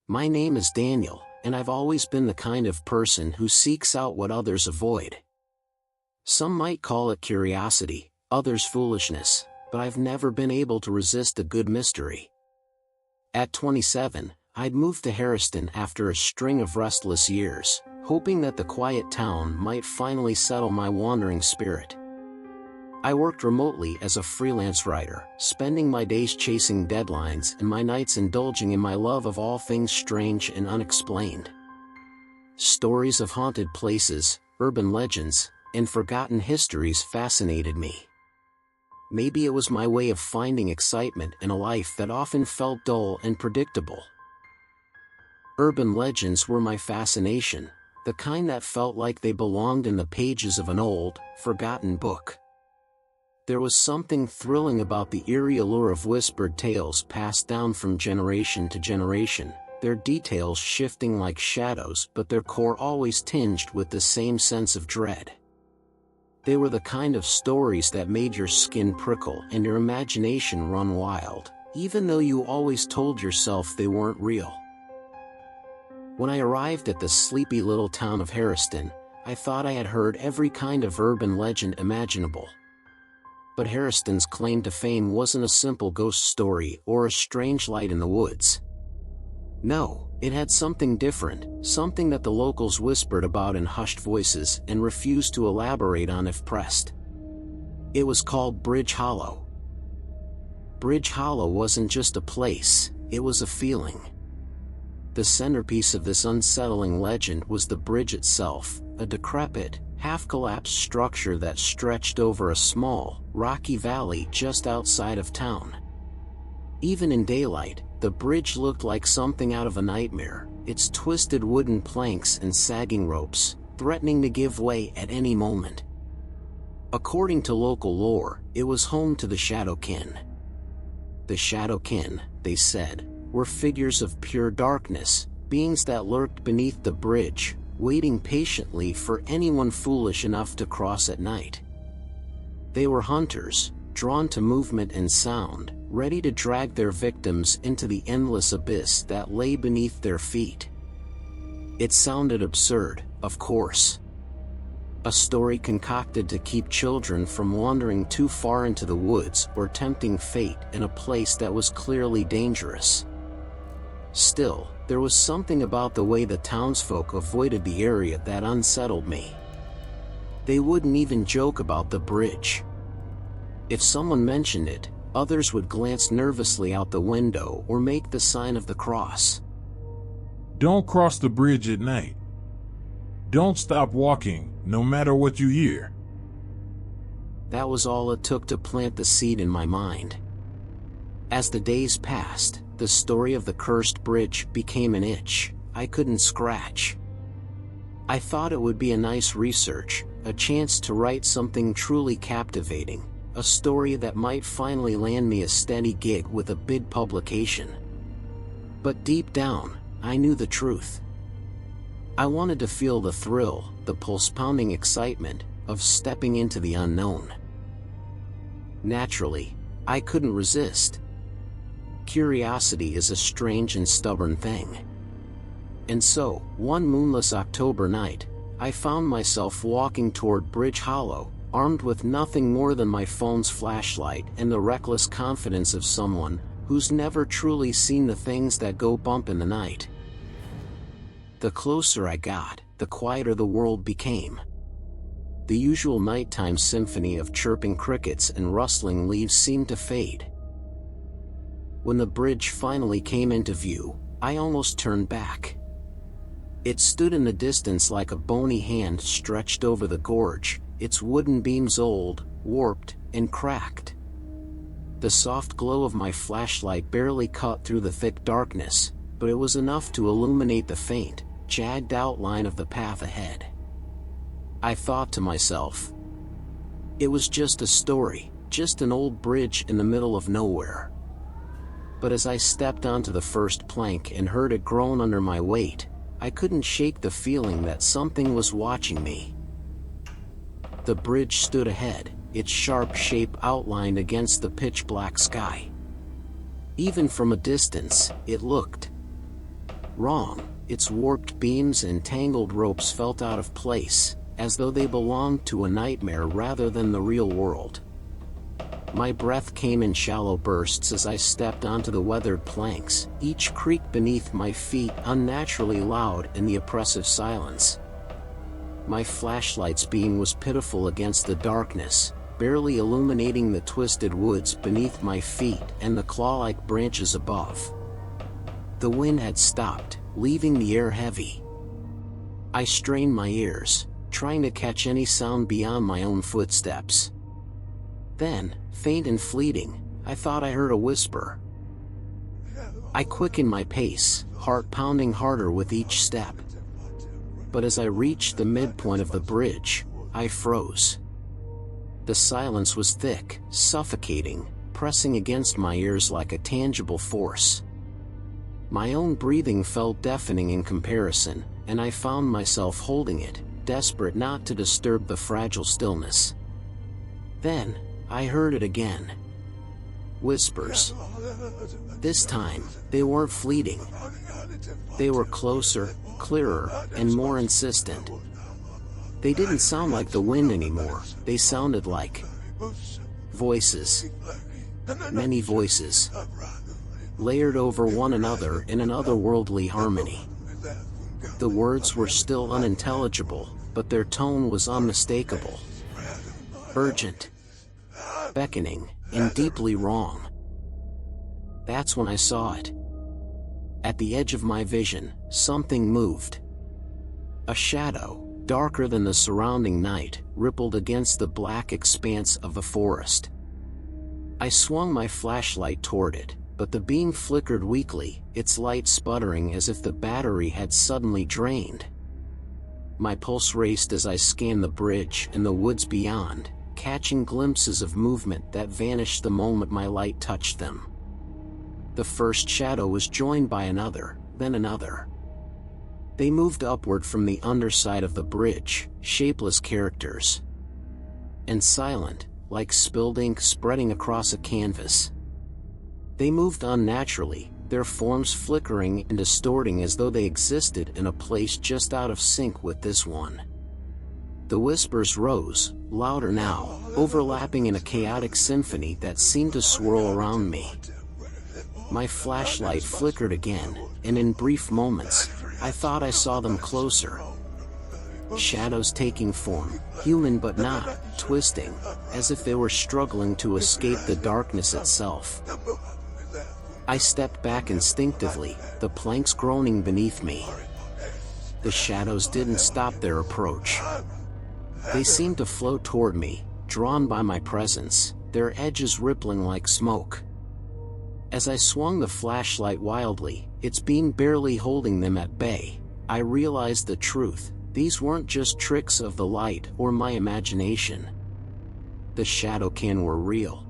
My name is Daniel, and I've always been the kind of person who seeks out what others avoid. Some might call it curiosity, others foolishness, but I've never been able to resist a good mystery. At 27, I'd moved to Harriston after a string of restless years, hoping that the quiet town might finally settle my wandering spirit. I worked remotely as a freelance writer, spending my days chasing deadlines and my nights indulging in my love of all things strange and unexplained. Stories of haunted places, urban legends, and forgotten histories fascinated me. Maybe it was my way of finding excitement in a life that often felt dull and predictable. Urban legends were my fascination, the kind that felt like they belonged in the pages of an old, forgotten book. There was something thrilling about the eerie allure of whispered tales passed down from generation to generation, their details shifting like shadows but their core always tinged with the same sense of dread. They were the kind of stories that made your skin prickle and your imagination run wild, even though you always told yourself they weren't real. When I arrived at the sleepy little town of Harriston, I thought I had heard every kind of urban legend imaginable. But Harriston's claim to fame wasn't a simple ghost story or a strange light in the woods. No, it had something different, something that the locals whispered about in hushed voices and refused to elaborate on if pressed. It was called Bridge Hollow. Bridge Hollow wasn't just a place, it was a feeling. The centerpiece of this unsettling legend was the bridge itself, a decrepit, half-collapsed structure that stretched over a small, rocky valley just outside of town. Even in daylight, the bridge looked like something out of a nightmare, its twisted wooden planks and sagging ropes, threatening to give way at any moment. According to local lore, it was home to the Shadowkin. The Shadowkin, they said, were figures of pure darkness, beings that lurked beneath the bridge, waiting patiently for anyone foolish enough to cross at night. They were hunters, drawn to movement and sound, ready to drag their victims into the endless abyss that lay beneath their feet. It sounded absurd, of course. A story concocted to keep children from wandering too far into the woods or tempting fate in a place that was clearly dangerous. Still, there was something about the way the townsfolk avoided the area that unsettled me. They wouldn't even joke about the bridge. If someone mentioned it, others would glance nervously out the window or make the sign of the cross. Don't cross the bridge at night. Don't stop walking, no matter what you hear. That was all it took to plant the seed in my mind. As the days passed, the story of the cursed bridge became an itch I couldn't scratch. I thought it would be a nice research, a chance to write something truly captivating, a story that might finally land me a steady gig with a big publication. But deep down, I knew the truth. I wanted to feel the thrill, the pulse-pounding excitement, of stepping into the unknown. Naturally, I couldn't resist. Curiosity is a strange and stubborn thing. And so, one moonless October night, I found myself walking toward Bridge Hollow, armed with nothing more than my phone's flashlight and the reckless confidence of someone who's never truly seen the things that go bump in the night. The closer I got, the quieter the world became. The usual nighttime symphony of chirping crickets and rustling leaves seemed to fade. When the bridge finally came into view, I almost turned back. It stood in the distance like a bony hand stretched over the gorge, its wooden beams old, warped, and cracked. The soft glow of my flashlight barely cut through the thick darkness, but it was enough to illuminate the faint, jagged outline of the path ahead. I thought to myself, it was just a story, just an old bridge in the middle of nowhere. But as I stepped onto the first plank and heard it groan under my weight, I couldn't shake the feeling that something was watching me. The bridge stood ahead, its sharp shape outlined against the pitch-black sky. Even from a distance, it looked Wrong, its warped beams and tangled ropes felt out of place, as though they belonged to a nightmare rather than the real world. My breath came in shallow bursts as I stepped onto the weathered planks, each creak beneath my feet unnaturally loud in the oppressive silence. My flashlight's beam was pitiful against the darkness, barely illuminating the twisted woods beneath my feet and the claw-like branches above. The wind had stopped, leaving the air heavy. I strained my ears, trying to catch any sound beyond my own footsteps. Then, faint and fleeting, I thought I heard a whisper. I quickened my pace, heart pounding harder with each step. But as I reached the midpoint of the bridge, I froze. The silence was thick, suffocating, pressing against my ears like a tangible force. My own breathing felt deafening in comparison, and I found myself holding it, desperate not to disturb the fragile stillness. Then, I heard it again. Whispers. This time, they weren't fleeting. They were closer, clearer, and more insistent. They didn't sound like the wind anymore, they sounded like voices. Many voices. Layered over one another in an otherworldly harmony. The words were still unintelligible, but their tone was unmistakable. Urgent. Beckoning, and deeply wrong. That's when I saw it. At the edge of my vision, something moved. A shadow, darker than the surrounding night, rippled against the black expanse of the forest. I swung my flashlight toward it, but the beam flickered weakly, its light sputtering as if the battery had suddenly drained. My pulse raced as I scanned the bridge and the woods beyond, catching glimpses of movement that vanished the moment my light touched them. The first shadow was joined by another, then another. They moved upward from the underside of the bridge, shapeless characters. And silent, like spilled ink spreading across a canvas. They moved unnaturally, their forms flickering and distorting as though they existed in a place just out of sync with this one. The whispers rose, louder now, overlapping in a chaotic symphony that seemed to swirl around me. My flashlight flickered again, and in brief moments, I thought I saw them closer. Shadows taking form, human but not, twisting, as if they were struggling to escape the darkness itself. I stepped back instinctively, the planks groaning beneath me. The shadows didn't stop their approach. They seemed to float toward me, drawn by my presence, their edges rippling like smoke. As I swung the flashlight wildly, its beam barely holding them at bay, I realized the truth. These weren't just tricks of the light or my imagination. The Shadowkin were real.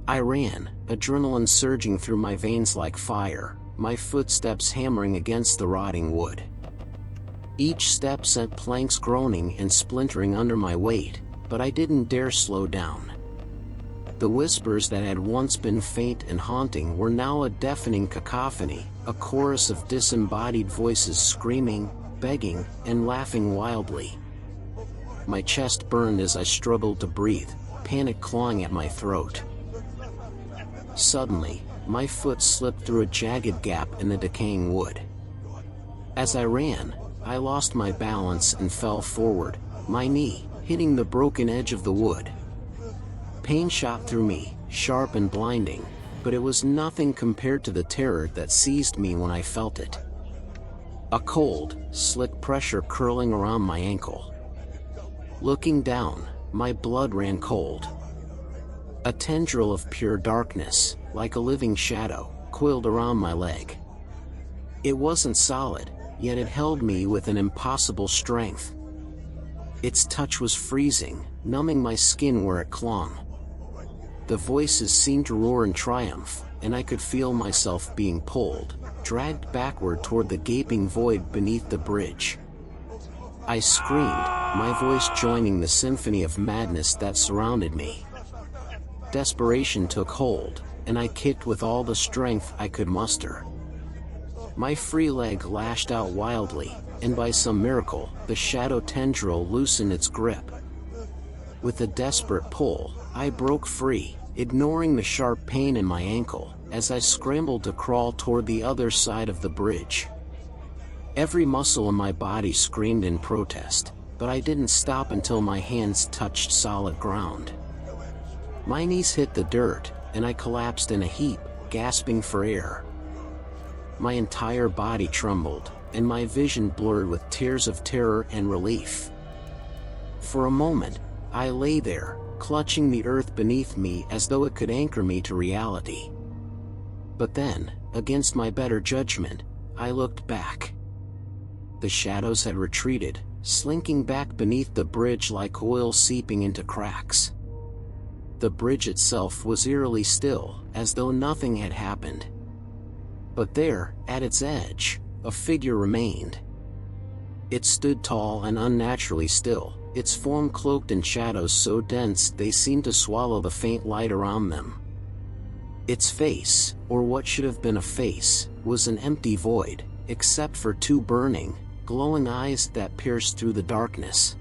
I ran, adrenaline surging through my veins like fire, my footsteps hammering against the rotting wood. Each step sent planks groaning and splintering under my weight, but I didn't dare slow down. The whispers that had once been faint and haunting were now a deafening cacophony, a chorus of disembodied voices screaming, begging, and laughing wildly. My chest burned as I struggled to breathe, panic clawing at my throat. Suddenly, my foot slipped through a jagged gap in the decaying wood. As I ran, I lost my balance and fell forward, my knee hitting the broken edge of the wood. Pain shot through me, sharp and blinding, but it was nothing compared to the terror that seized me when I felt it. A cold, slick pressure curling around my ankle. Looking down, my blood ran cold. A tendril of pure darkness, like a living shadow, coiled around my leg. It wasn't solid, yet it held me with an impossible strength. Its touch was freezing, numbing my skin where it clung. The voices seemed to roar in triumph, and I could feel myself being pulled, dragged backward toward the gaping void beneath the bridge. I screamed, my voice joining the symphony of madness that surrounded me. Desperation took hold, and I kicked with all the strength I could muster. My free leg lashed out wildly, and by some miracle, the shadow tendril loosened its grip. With a desperate pull, I broke free, ignoring the sharp pain in my ankle, as I scrambled to crawl toward the other side of the bridge. Every muscle in my body screamed in protest, but I didn't stop until my hands touched solid ground. My knees hit the dirt, and I collapsed in a heap, gasping for air. My entire body trembled, and my vision blurred with tears of terror and relief. For a moment, I lay there, clutching the earth beneath me as though it could anchor me to reality. But then, against my better judgment, I looked back. The shadows had retreated, slinking back beneath the bridge like oil seeping into cracks. The bridge itself was eerily still, as though nothing had happened. But there, at its edge, a figure remained. It stood tall and unnaturally still, its form cloaked in shadows so dense they seemed to swallow the faint light around them. Its face, or what should have been a face, was an empty void, except for two burning, glowing eyes that pierced through the darkness.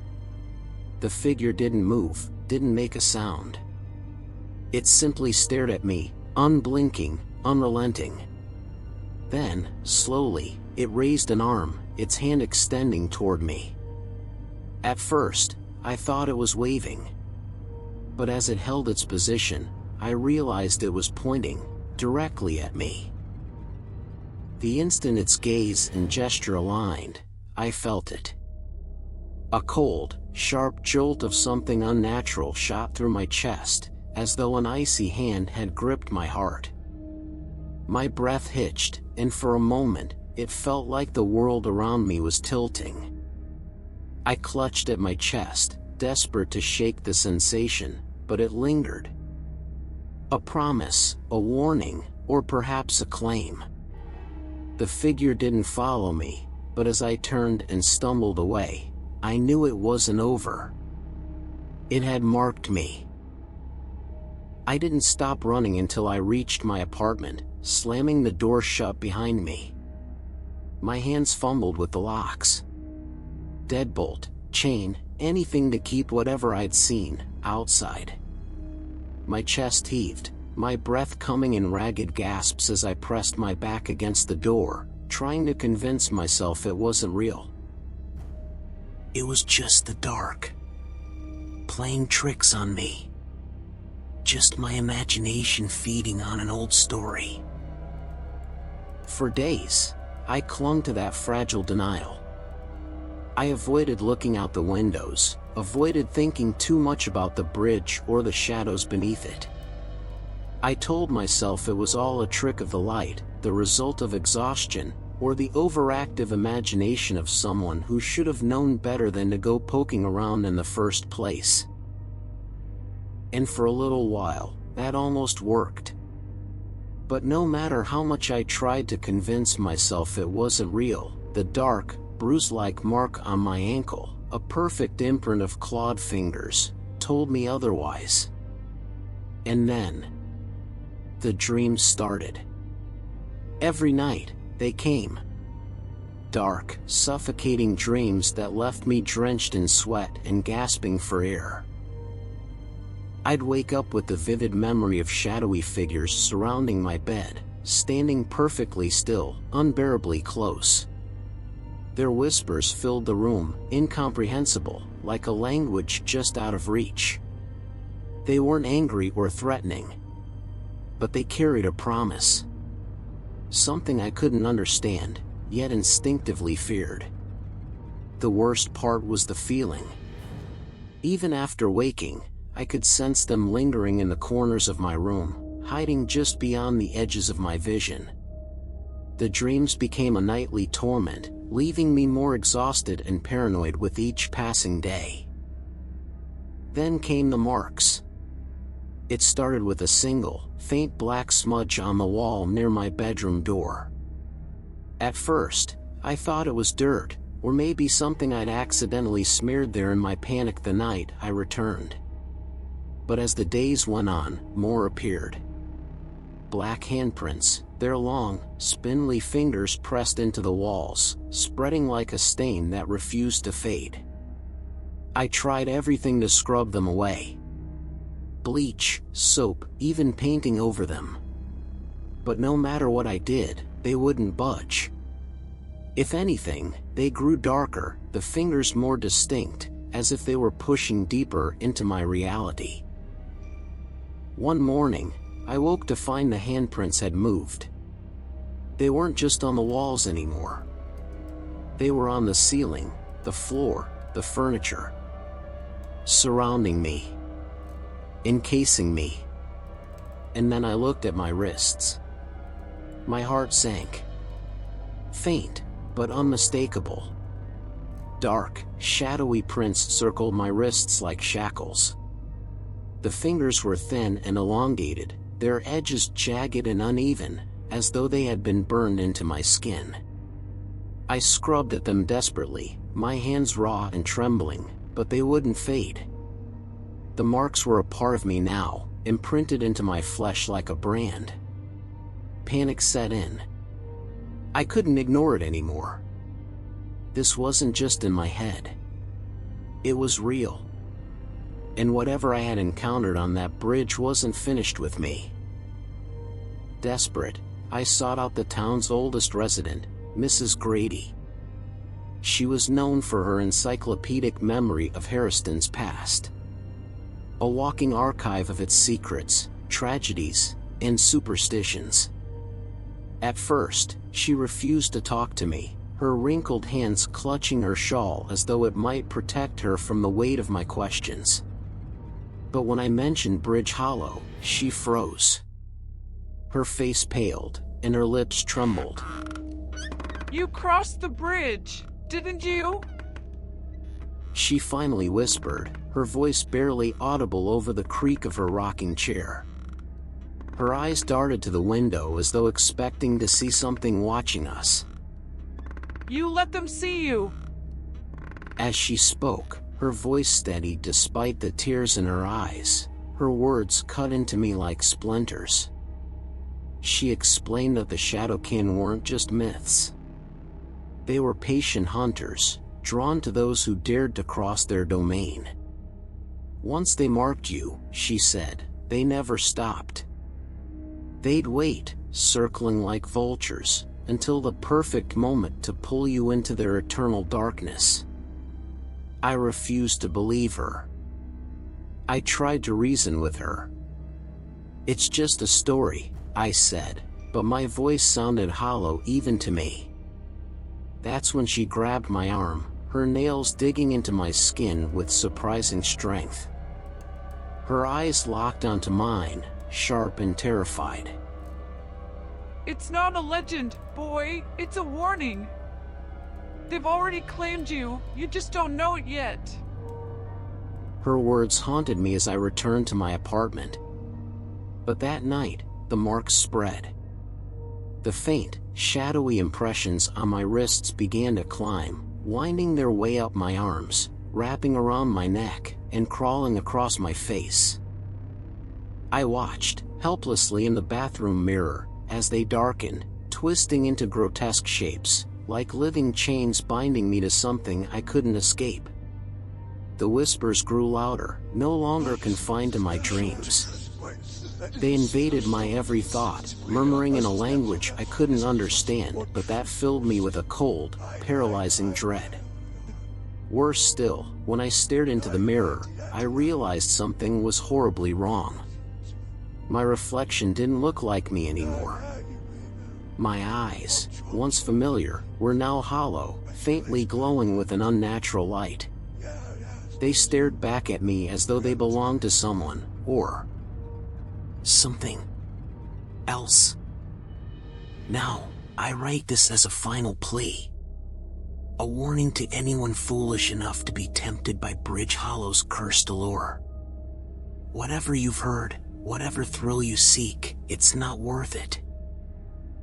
The figure didn't move, didn't make a sound. It simply stared at me, unblinking, unrelenting. Then, slowly, it raised an arm, its hand extending toward me. At first, I thought it was waving. But as it held its position, I realized it was pointing directly at me. The instant its gaze and gesture aligned, I felt it. A cold, sharp jolt of something unnatural shot through my chest, as though an icy hand had gripped my heart. My breath hitched, and for a moment, it felt like the world around me was tilting. I clutched at my chest, desperate to shake the sensation, but it lingered. A promise, a warning, or perhaps a claim. The figure didn't follow me, but as I turned and stumbled away, I knew it wasn't over. It had marked me. I didn't stop running until I reached my apartment, slamming the door shut behind me. My hands fumbled with the locks. Deadbolt, chain, anything to keep whatever I'd seen outside. My chest heaved, my breath coming in ragged gasps as I pressed my back against the door, trying to convince myself it wasn't real. It was just the dark, playing tricks on me. Just my imagination feeding on an old story. For days, I clung to that fragile denial. I avoided looking out the windows, avoided thinking too much about the bridge or the shadows beneath it. I told myself it was all a trick of the light, the result of exhaustion, or the overactive imagination of someone who should have known better than to go poking around in the first place. And for a little while, that almost worked. But no matter how much I tried to convince myself it wasn't real, the dark, bruise-like mark on my ankle, a perfect imprint of clawed fingers, told me otherwise. And then, the dreams started. Every night, they came. Dark, suffocating dreams that left me drenched in sweat and gasping for air. I'd wake up with the vivid memory of shadowy figures surrounding my bed, standing perfectly still, unbearably close. Their whispers filled the room, incomprehensible, like a language just out of reach. They weren't angry or threatening, but they carried a promise. Something I couldn't understand, yet instinctively feared. The worst part was the feeling. Even after waking, I could sense them lingering in the corners of my room, hiding just beyond the edges of my vision. The dreams became a nightly torment, leaving me more exhausted and paranoid with each passing day. Then came the marks. It started with a single, faint black smudge on the wall near my bedroom door. At first, I thought it was dirt, or maybe something I'd accidentally smeared there in my panic the night I returned. But as the days went on, more appeared. Black handprints, their long, spindly fingers pressed into the walls, spreading like a stain that refused to fade. I tried everything to scrub them away. Bleach, soap, even painting over them. But no matter what I did, they wouldn't budge. If anything, they grew darker, the fingers more distinct, as if they were pushing deeper into my reality. One morning, I woke to find the handprints had moved. They weren't just on the walls anymore. They were on the ceiling, the floor, the furniture. Surrounding me. Encasing me. And then I looked at my wrists. My heart sank. Faint, but unmistakable. Dark, shadowy prints circled my wrists like shackles. The fingers were thin and elongated, their edges jagged and uneven, as though they had been burned into my skin. I scrubbed at them desperately, my hands raw and trembling, but they wouldn't fade. The marks were a part of me now, imprinted into my flesh like a brand. Panic set in. I couldn't ignore it anymore. This wasn't just in my head. It was real. And whatever I had encountered on that bridge wasn't finished with me. Desperate, I sought out the town's oldest resident, Mrs. Grady. She was known for her encyclopedic memory of Harriston's past. A walking archive of its secrets, tragedies, and superstitions. At first, she refused to talk to me, her wrinkled hands clutching her shawl as though it might protect her from the weight of my questions. But when I mentioned Bridge Hollow, she froze. Her face paled, and her lips trembled. You crossed the bridge, didn't you? She finally whispered, her voice barely audible over the creak of her rocking chair. Her eyes darted to the window as though expecting to see something watching us. You let them see you. As she spoke, her voice steadied despite the tears in her eyes. Her words cut into me like splinters. She explained that the Shadowkin weren't just myths. They were patient hunters, drawn to those who dared to cross their domain. Once they marked you, she said, they never stopped. They'd wait, circling like vultures, until the perfect moment to pull you into their eternal darkness. I refused to believe her. I tried to reason with her. It's just a story, I said, but my voice sounded hollow even to me. That's when she grabbed my arm, her nails digging into my skin with surprising strength. Her eyes locked onto mine, sharp and terrified. It's not a legend, boy. It's a warning. They've already claimed you. You just don't know it yet. Her words haunted me as I returned to my apartment. But that night, the marks spread. The faint, shadowy impressions on my wrists began to climb, winding their way up my arms, wrapping around my neck, and crawling across my face. I watched, helplessly in the bathroom mirror, as they darkened, twisting into grotesque shapes, like living chains binding me to something I couldn't escape. The whispers grew louder, no longer confined to my dreams. They invaded my every thought, murmuring in a language I couldn't understand, but that filled me with a cold, paralyzing dread. Worse still, when I stared into the mirror, I realized something was horribly wrong. My reflection didn't look like me anymore. My eyes, once familiar, were now hollow, faintly glowing with an unnatural light. They stared back at me as though they belonged to someone, or something else. Now, I write this as a final plea. A warning to anyone foolish enough to be tempted by Bridge Hollow's cursed allure. Whatever you've heard, whatever thrill you seek, it's not worth it.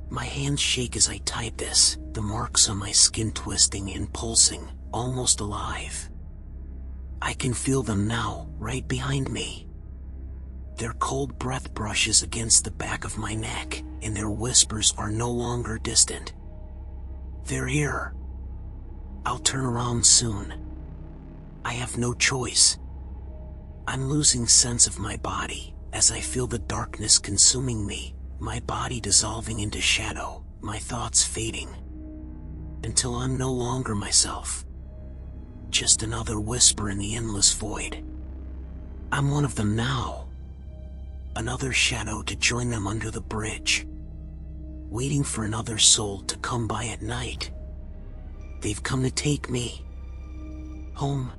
My hands shake as I type this, the marks on my skin twisting and pulsing, almost alive. I can feel them now, right behind me. Their cold breath brushes against the back of my neck, and their whispers are no longer distant. They're here. I'll turn around soon. I have no choice. I'm losing sense of my body as I feel the darkness consuming me, my body dissolving into shadow, my thoughts fading, until I'm no longer myself. Just another whisper in the endless void. I'm one of them now. Another shadow to join them under the bridge, waiting for another soul to come by at night. They've come to take me home.